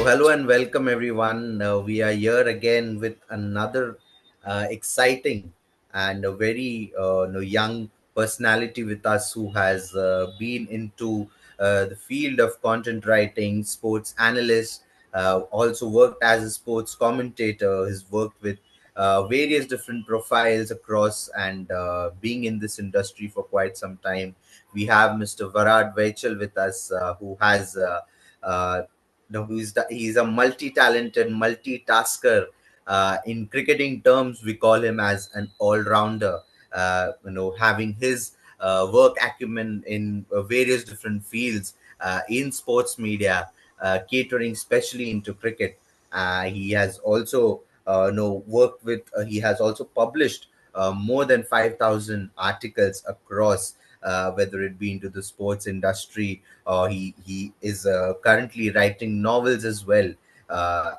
hello and welcome everyone. We are here again with another exciting and a very young personality with us who has been into the field of content writing, sports analyst, also worked as a sports commentator, has worked with various different profiles across and being in this industry for quite some time. We have Mr. Varad Vaichal with us, who has uh, he's a multi-talented multitasker. In cricketing terms, we call him as an all-rounder. Having his work acumen in various different fields in sports media, catering especially into cricket. He has also worked with. He has also published more than 5,000 articles across, whether it be into the sports industry. He is currently writing novels as well,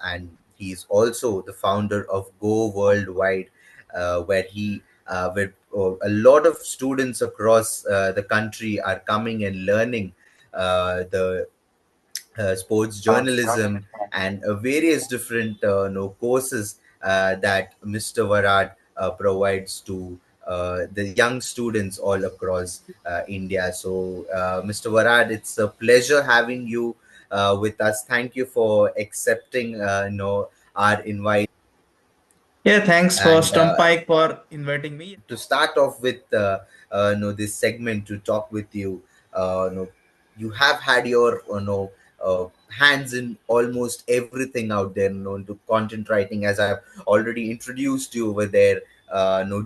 and he's also the founder of Go Worldwide, where a lot of students across the country are coming and learning the sports journalism and various different courses that Mr. Varad provides to the young students all across India. So, Mr. Varad, it's a pleasure having you with us. Thank you for accepting our invite. Yeah, thanks for And Stumpike for inviting me. to start off with this segment to talk with you, you have had your hands in almost everything out there, into content writing, as I've already introduced you over there.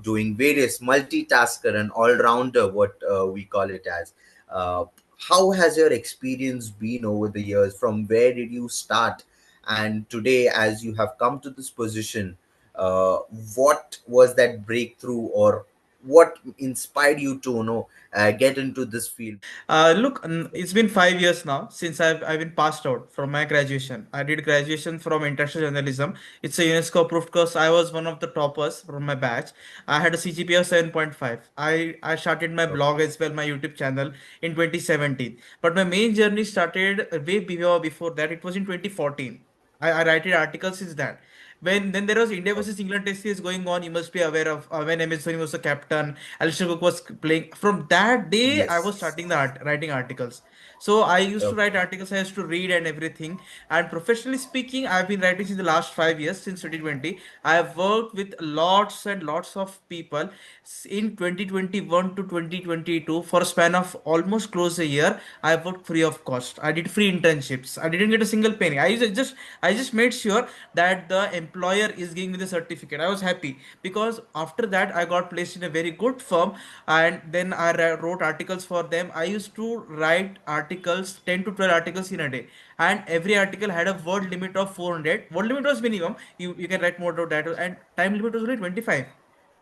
Doing various multitasker and all-rounder, what we call it as. uh, how has your experience been over the years? From where did you start, and today as you have come to this position, uh, what was that breakthrough, or what inspired you to get into this field? Look, it's been 5 years now since I've been passed out from my graduation. I did graduation from international journalism. It's a UNESCO approved course. I was one of the toppers from my batch. I had a CGPA of 7.5. I started my Okay. blog as well, my YouTube channel in 2017. But my main journey started way before that. It was in 2014. I write articles since that. When then there was India Okay. versus England test series going on, you must be aware of when MS Dhoni was the captain, Alistair Cook was playing. From that day, I was Yes. starting writing articles. So I used to write Okay. articles, I used to read and everything. And professionally speaking, I've been writing since the last 5 years, since 2020. I have worked with lots and lots of people in 2021 to 2022 for a span of almost close a year. I worked free of cost. I did free internships. I didn't get a single penny. I just made sure that the employer is giving me the certificate. I was happy because after that I got placed in a very good firm, and then I wrote articles for them. I used to write articles, 10 to 12 articles in a day, and every article had a word limit of 400. Word limit was minimum. You can write more than that, and time limit was only 25.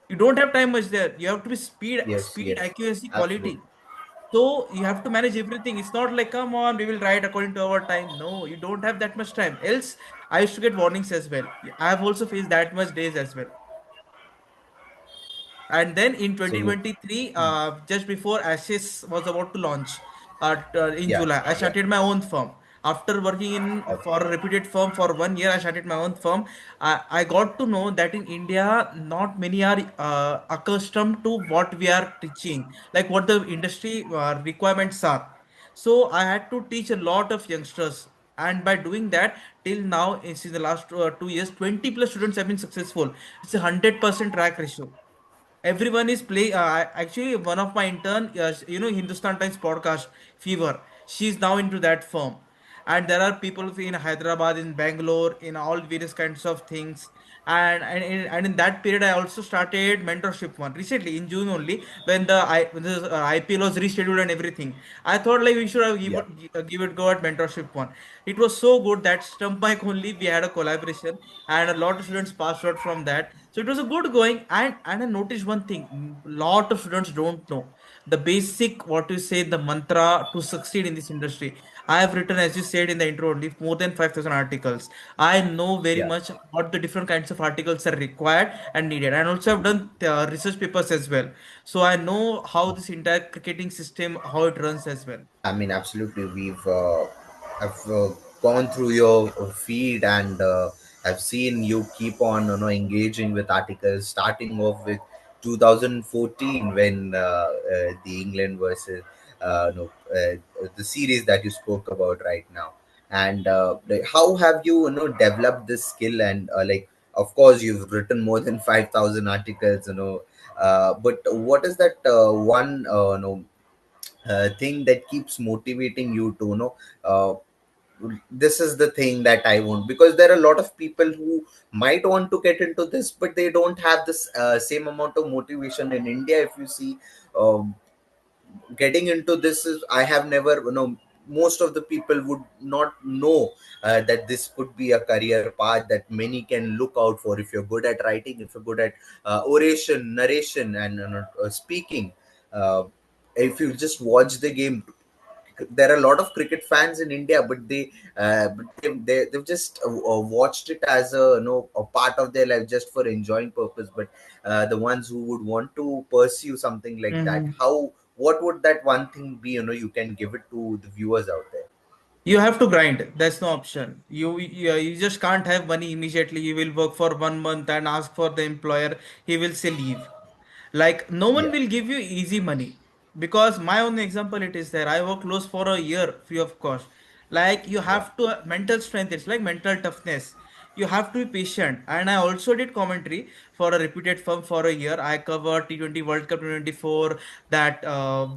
You don't have time much there. You have to be Yes. speed, Yes. accuracy, quality. Absolutely. So you have to manage everything. It's not like, come on, we will write according to our time. No, you don't have that much time. Else, I used to get warnings as well. I have also faced that much days as well. And then in So 2023, just before Ashes was about to launch in yeah. July, I Yeah. started my own firm. After working in Okay. for a reputed firm for 1 year, I started my own firm. I got to know that in India, not many are accustomed to what we are teaching, like what the industry requirements are. So I had to teach a lot of youngsters. And by doing that, till now, in the last 2 years, 20 plus students have been successful. It's a 100% track ratio. Everyone is play. Actually, one of my intern, Hindustan Times podcast, Fever. She's now into that firm, and there are people in Hyderabad, in Bangalore, in all various kinds of things. And in that period, I also started mentorship one recently in June only, when the IPL was rescheduled and everything. I thought like we should have Yeah. give it go at mentorship one. It was so good that Stump Mic only we had a collaboration, and a lot of students passed out from that. So it was a good going. And I noticed one thing: lot of students don't know the basic, what you say, the mantra to succeed in this industry. I have written, as you said in the intro, only more than 5,000 articles. I know very Yeah. much what the different kinds of articles are required and needed, and also I've done research papers as well. So I know how this entire cricketing system, how it runs as well. I mean, absolutely. I've gone through your feed, and I've seen you keep on, engaging with articles, starting off with 2014 when the England versus the series that you spoke about right now. And like, how have you, developed this skill? And like, of course, you've written more than 5,000 articles, but what is that one thing that keeps motivating you to, uh, this is the thing that I want? Because there are a lot of people who might want to get into this, but they don't have this same amount of motivation. In India, if you see, um, getting into this is, I have never, most of the people would not know that this could be a career path that many can look out for. If you're good at writing, if you're good at oration, narration, and speaking, uh, if you just watch the game, there are a lot of cricket fans in India, but they've just watched it as a, a part of their life, just for enjoying purpose. But the ones who would want to pursue something like that, Mhm. how, what would that one thing be? You can give it to the viewers out there. You have to grind. There's no option. You just can't have money immediately. You will work for 1 month and ask for the employer. He will say leave. Like no one Yeah, will give you easy money, because my own example it is there. I work close for a year free of cost. Like you yeah, have to mental strength. It's like mental toughness. You have to be patient. And I also did commentary for a reputed firm for a year. I covered T20 World Cup 2024. That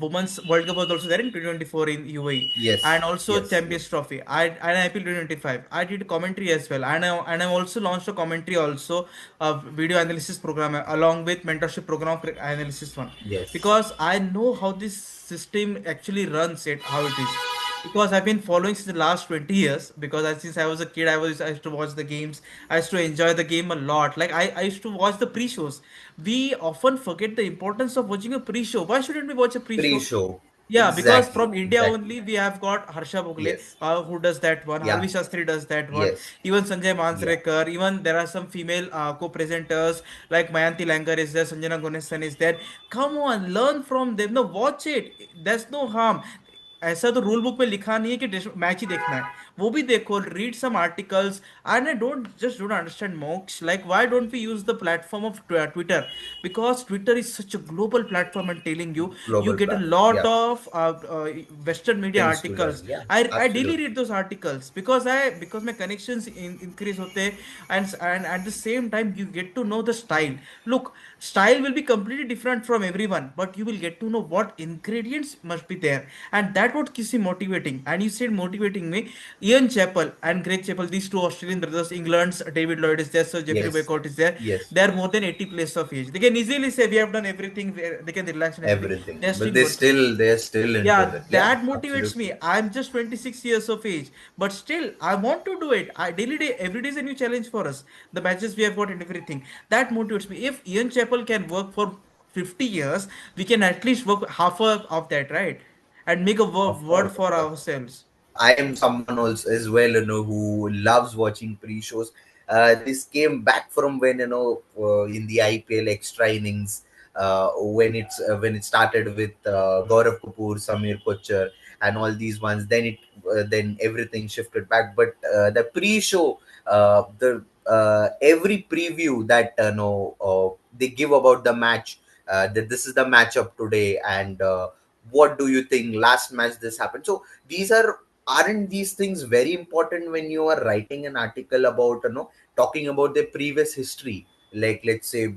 Women's World Cup was also there in 2024 in UAE, yes, and also yes, Champions yes, Trophy. And IPL 2025. I did commentary as well, and I also launched a commentary also, a video analysis program along with mentorship program of analysis one, yes. because I know how this system actually runs it, how it is. Because I've been following since the last 20 years. Because since I was a kid, I used to watch the games. I used to enjoy the game a lot. Like I used to watch the pre-shows. We often forget the importance of watching a pre-show. Why shouldn't we watch a pre-show? Pre-show, Yeah, because exactly, from India exactly. only we have got Harsha Bogle, Yes, who does that one. yeah, Harvi Shastri does that one. yes, Even Sanjay yeah. Mansrekar. Even there are some female co-presenters like Mayanti Langar is there. Sanjana Gunesan is there. Come on, learn from them. No, watch it. There's no harm. ऐसा तो rule book में लिखा नहीं है कि match ही देखना है. वो भी देखो, read some articles. And I don't understand, Mox, like why don't we use the platform of Twitter? Because Twitter is such a global platform. I'm telling you, you Global get a platform. lot Yeah, of Western media things to learn. articles. Yeah, I daily absolutely. read those articles because my connections increase hote. And at the same time you get to know the style. Look, style will be completely different from everyone, but you will get to know what ingredients must be there, and that what keeps me motivating. And you said motivating me, Ian Chappell and Greg Chappell, these two Australian brothers, England's David Lloyd is there, so Jeffrey Yes, Boycott is there. yes. They are more than 80 plus of age. They can easily say we have done everything. They can relax and everything. Everything, They are but still working. they're still into Yeah, it. Yeah, that motivates me. absolutely. I'm just 26 years of age, but still I want to do it. I daily day every day is a new challenge for us. The matches we have got and everything. That motivates me. If Ian Chappell can work for 50 years, we can at least work half of that, right? And make a Of word course, of for course. ourselves. I am someone else as well, who loves watching pre-shows. This came back from when, in the IPL extra innings, when it started with Gaurav Kapoor, Samir Kochhar, and all these ones. Then everything shifted back. But the pre-show, the every preview that no they give about the match, that this is the matchup today, and what do you think? Last match this happened. So these are, aren't these things very important when you are writing an article about, talking about their previous history? Like, let's say,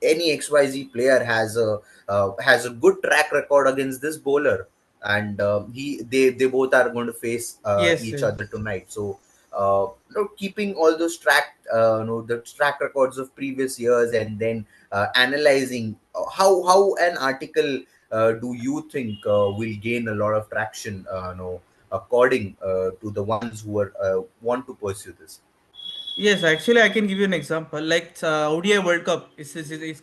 any XYZ player has a good track record against this bowler, and they both are going to face Yes, each yes. other tonight. So keeping all those the track records of previous years, and then analyzing how an article do you think will gain a lot of traction, according to the ones who are want to pursue this? Yes, actually, I can give you an example. Like ODI World Cup is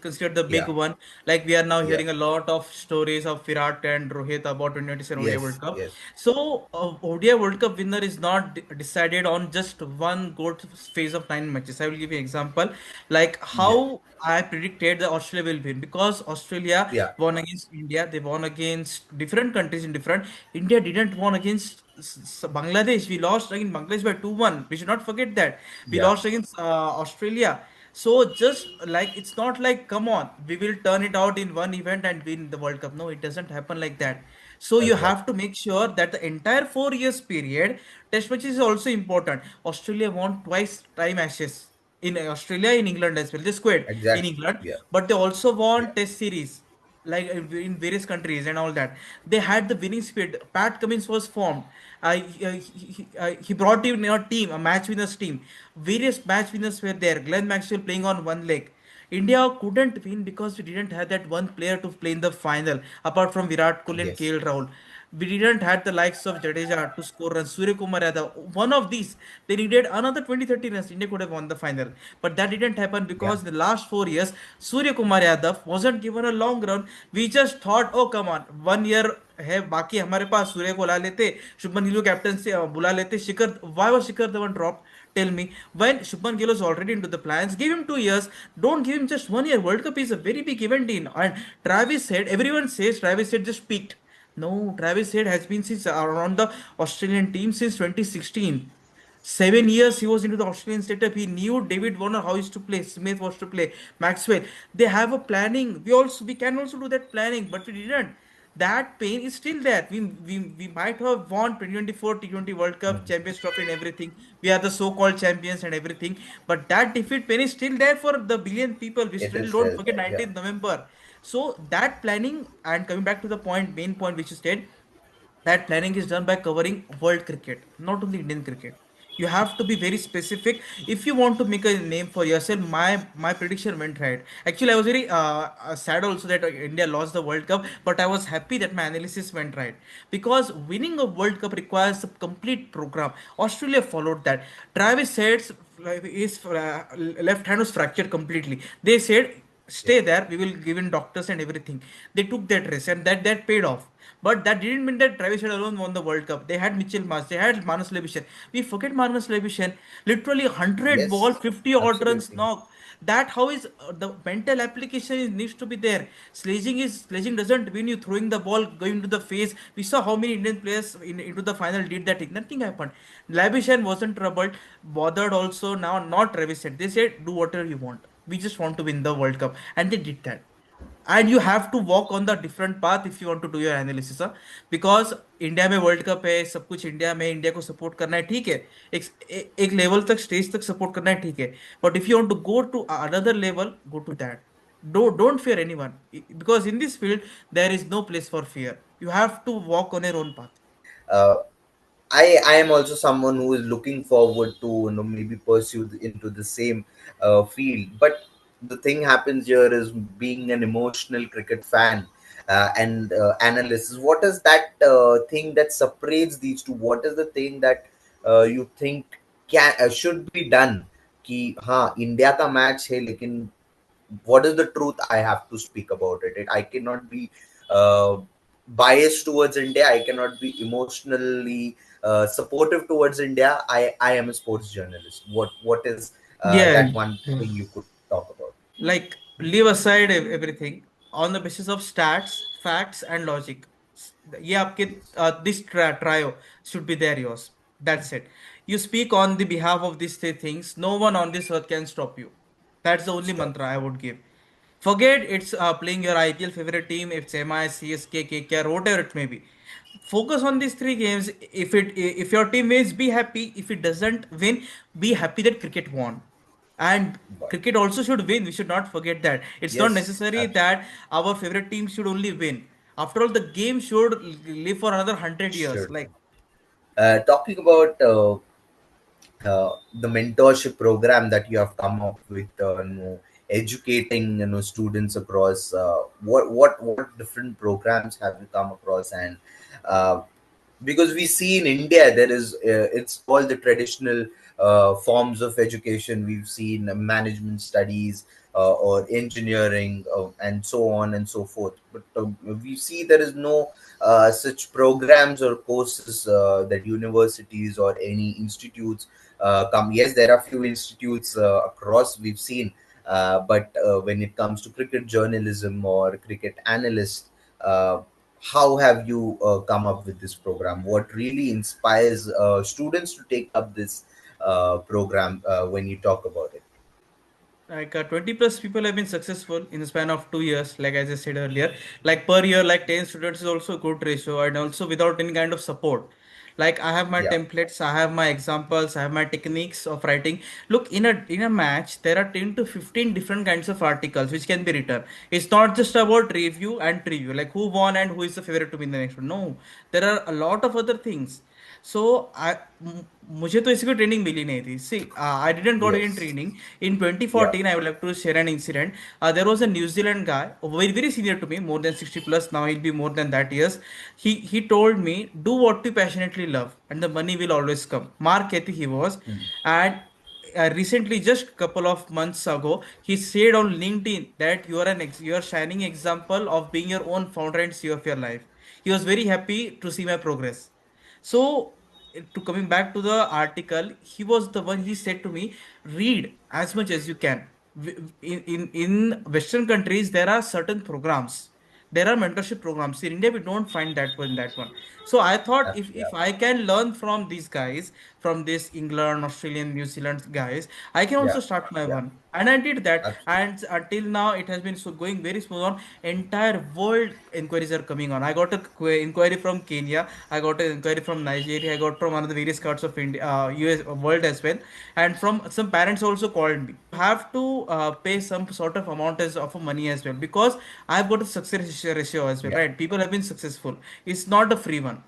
considered the big Yeah, one. Like we are now yeah, hearing a lot of stories of Virat and Rohit about 2027 ODI yes, World Cup. yes, So ODI World Cup winner is not decided on just one good phase of 9 matches. I will give you an example. Like yeah, how I predicted that Australia will win, because Australia yeah, won against India. They won against different countries in different. India didn't won against Bangladesh, we lost against Bangladesh by 2-1. We should not forget that. We Yeah, lost against Australia. So just like it's not like come on, we will turn it out in one event and win the World Cup. No, it doesn't happen like that. So you have exactly. to make sure that the entire 4 years period, test matches is also important. Australia won twice time ashes in Australia, in England as well. They squared in Exactly. England, Yeah. but they also Yeah. won test series like in various countries and all that. They had the winning spirit. Pat Cummins was formed. He brought in a team, a match winners team. Various match winners were there. Glenn Maxwell playing on one leg. India couldn't win because we didn't have that one player to play in the final, apart from Virat Kohli and Yes. KL Rahul. We didn't have the likes of Jadeja to score runs. Surya Kumar Yadav, one of these, they needed another 20-30 runs. India could have won the final. But that didn't happen Yeah. because in the last 4 years, Surya Kumar Yadav wasn't given a long run. We just thought, oh, come on, 1 year है बाकी हमारे पास सूर्य को ला लेते शुभमन गिल को captain से बुला लेते शिखर why was Shikhar Dhawan dropped? Tell me. When Shubman Gill was already into the plans, give him 2 years. Don't give him just 1 year. World Cup is a very big event in. And Travis said, everyone says Travis said just peaked. No, Travis Head has been since around the Australian team since 2016. 7 years he was into the Australian setup. He knew David Warner how he used to play, Smith was to play, Maxwell. They have a planning. We can also do that planning, but we didn't. That pain is still there. We might have won 2024 T20 World Cup, Mhm. Champions Trophy and everything. We are the so-called champions and everything. But that defeat pain is still there for the billion people. We It still is don't still forget there. Yeah. 19th November. So that planning and coming back to the point, main point which you said, that planning is done by covering world cricket, not only Indian cricket. You have to be very specific if you want to make a name for yourself. My prediction went right. Actually, I was very sad also that India lost the World Cup, but I was happy that my analysis went right because winning a World Cup requires a complete program. Australia followed that. Travis said his left hand was fractured completely. They said Yeah. stay there, we will give in doctors and everything. They took that risk and that paid off. But that didn't mean that Travis Head alone won the World Cup. They had Mitchell Marsh, they had Manus Labuschagne. We forget Manus Labuschagne, literally 100 ball, Yes. 50 odd runs Absolutely. knock. That how is the mental application needs to be there. Sledging doesn't win you throwing the ball going to the face. We saw how many Indian players into the final did that thing. Nothing happened. Labuschagne wasn't troubled, bothered also. Now not Travis Head. They said do whatever you want. We just want to win the World Cup, and they did that. And you have to walk on the different path if you want to do your analysis, because India में world cup है, सब कुछ India में, India को support करना है, ठीक है, एक लेवल तक स्टेज तक सपोर्ट करना है, ठीक है, but if you want to go to another level, go to that. Don't fear anyone, because in this field there is no place for fear. You have to walk on your own path. Uh, I am also someone who is looking forward to, maybe pursue into the same field. But the thing happens here is being an emotional cricket fan and analyst. Is what is that thing that separates these two? What is the thing that you think can should be done? कि हाँ India का match है लेकिन what is the truth I have to speak about it. I cannot be uh, biased towards India. I cannot be emotionally supportive towards India. I am a sports journalist. What is Yeah, that one yeah. thing you could talk about? Like leave aside everything on the basis of stats, facts and logic. ये आपके Yes. this trio should be there yours. That's it. You speak on the behalf of these three things. No one on this earth can stop you. That's the only Stop. mantra I would give. Forget it's playing your IPL favorite team, if it's MI, CSK, KKR, whatever it may be. Focus on these three games. If your team wins, be happy. If it doesn't win, be happy that cricket won. And But cricket also should win. We should not forget that. It's not yes, necessary absolutely. that our favorite team should only win. After all, the game should live for another 100 years. Should. Like, Talking about the mentorship program that you have come up with, educating students across, what different programs have you come across, and uh, because we see in India there is it's all the traditional forms of education. We've seen management studies or engineering and so on and so forth. But we see there is no such programs or courses that universities or any institutes come. Yes, there are few institutes across we've seen, but when it comes to cricket journalism or cricket analyst. Uh, how have you come up with this program? What really inspires students to take up this program when you talk about it? Like 20 plus people have been successful in the span of 2 years, like as I said earlier. Like per year, like 10 students is also a good ratio, and also without any kind of support. Like I have my Yeah. templates, I have my examples, I have my techniques of writing. Look, in a match, there are 10 to 15 different kinds of articles which can be written. It's not just about review and preview, like who won and who is the favorite to win the next one. No, there are a lot of other things. सो मुझे तो इसी को training मिली नहीं थी see I didn't got any Yes. Training in Yeah. 2014 I would like to share an incident there was a New Zealand guy very senior to me more than 60 plus now he'll be more than that years he told me do what you passionately love and the money will always come Mark Ethy he was Mm. and recently just couple of months ago he said on LinkedIn that you are you are shining example of being your own founder and CEO of your life he was very happy to see my progress so, to coming back to the article, he was the one. He said to me, "Read as much as you can." In Western countries, there are certain programs. There are mentorship programs. In India, we don't find that one. That one. So I thought Yeah. if I can learn from these guys, from this England, Australian, New Zealand guys, I can Yeah. also start my Yeah. one. And I did that. Absolutely. And until now, it has been so going very smooth on. Entire world inquiries are coming on. I got a inquiry from Kenya. I got an inquiry from Nigeria. I got from one of the various parts of India, US world as well. And from some parents also called me. Have to pay some sort of amount as of money as well because I've got a success ratio as well, Yeah. right? People have been successful. It's not a free one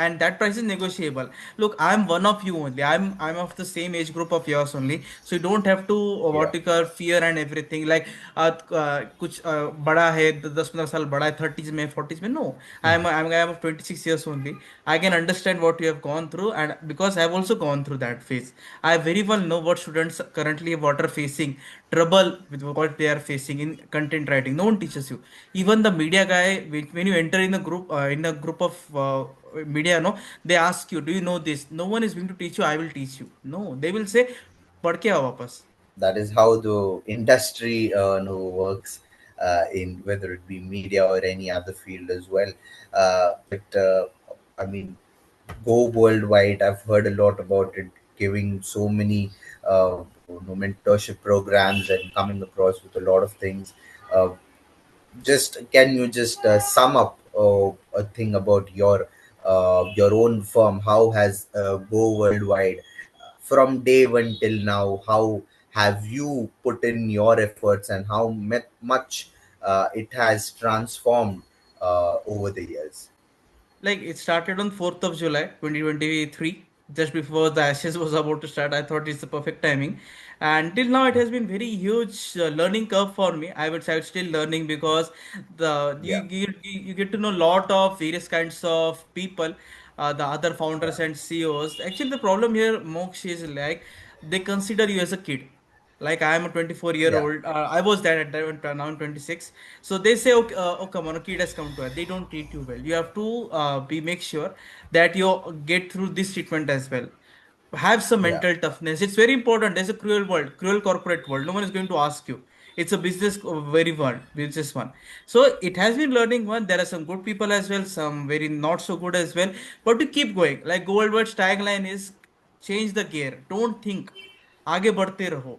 and that price is negotiable. Look, I'm one of you only. I'm of the same age group of yours only, so you don't have to Yeah. what you call fear and everything like कुछ बड़ा है 10 15 साल बड़ा है 30s में 40s में no I'm of 26 years only. I can understand what you have gone through and because I've also gone through that phase I very well know what students currently what are facing trouble with what they are facing in content writing. No one teaches you. Even the media guy when you enter in a group of media no they ask you do you know this no one is going to teach you I will teach you no they will say पढ़ के आओ वापस That is how the industry works, in whether it be media or any other field as well. But I mean, go worldwide. I've heard a lot about it, giving so many mentorship programs and coming across with a lot of things. Uh, just can you just sum up a thing about your own firm? How has Go Worldwide from day one till now? How have you put in your efforts, and how much it has transformed over the years? like it started on 4th of July 2023 just before the ashes was about to start I thought it's the perfect timing and till now it has been very huge learning curve for me I would say I'm still learning because the Yeah, you get to know a lot of various kinds of people the other yeah, founders and CEOs actually the problem here Moksh is like they consider you as a kid like I am a 24-year yeah, old I was that at that time now I'm 26 so they say okay oh come on a kid has come to us they don't treat you well you have to be make sure that you get through this treatment as well have some yeah. mental toughness it's very important there's a cruel world cruel corporate world no one is going to ask you it's a business very one business one so it has been learning one there are some good people as well some very not so good as well but to keep going like goldberg's tagline is change the gear don't think आगे बढ़ते रहो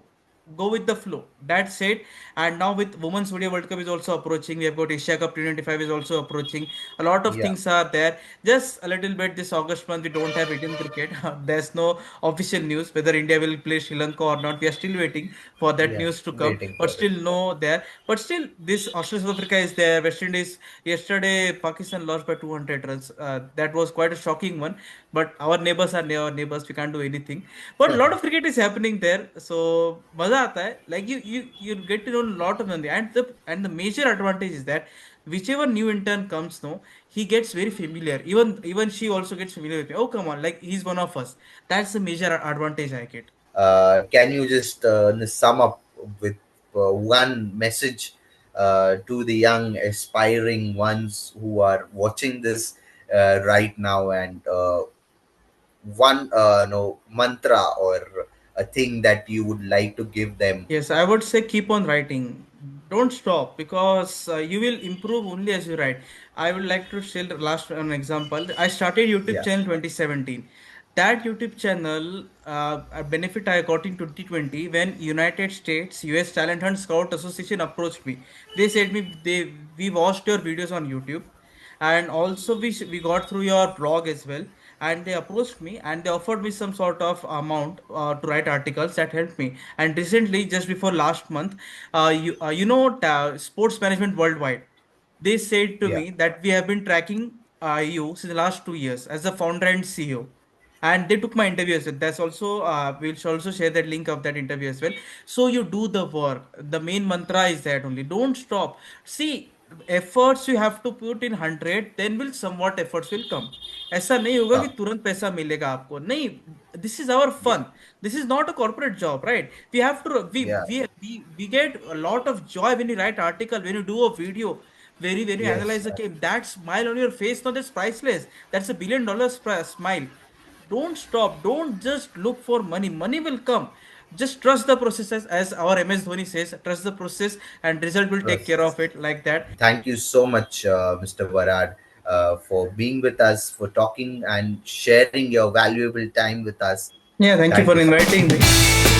go with the flow that's it and now with women's video world cup is also approaching we have got Asia Cup T25 is also approaching a lot of Yeah, things are there just a little bit this August month we don't have Indian cricket there's no official news whether India will play Sri Lanka or not we are still waiting for that yeah. news to come Waiting but for it. still no there but still this Australia South Africa is there West Indies yesterday Pakistan lost by 200 runs that was quite a shocking one but our neighbors are our neighbors we can't do anything but a lot of cricket is happening there so मजा आता है like you get to know a lot of them and the major advantage is that whichever new intern comes no he gets very familiar even she also gets familiar with me oh come on like he's one of us that's the major advantage I get. Can you just sum up with one message to the young aspiring ones who are watching this right now, and one no mantra or a thing that you would like to give them? Yes, I would say keep on writing. Don't stop because you will improve only as you write. I would like to share the last an example. I started YouTube Yeah, channel 2017. That YouTube channel, a benefit I got in 2020 when United States US Talent Hunt Scout Association approached me. They said me we watched your videos on YouTube, and also we got through your blog as well, and they approached me and they offered me some sort of amount to write articles that helped me. And recently, just before last month, sports management worldwide, they said to yeah. me that we have been tracking you since the last 2 years as the founder and CEO. And they took my interview as well. That's also we'll also share that link of that interview as well. So you do the work. The main mantra is that only. Don't stop. See, efforts you have to put in 100, then will somewhat efforts will come. ऐसा नहीं होगा कि Come. तुरंत पैसा मिलेगा आपको नहीं. This is our Yeah, fun. This is not a corporate job, right? We have to yeah. we get a lot of joy when you write article, when you do a video, when you analyze Yes. the game. That smile on your face, no, that's priceless. That's $1 billion smile. Don't stop. Don't just look for money. Money will come. Just trust the processes, as our MS Dhoni says. Trust the process, and result will take care Process. of it, like that. Thank you so much, Mr. Varad, for being with us, for talking and sharing your valuable time with us. Yeah, thank you Thank for you so inviting me.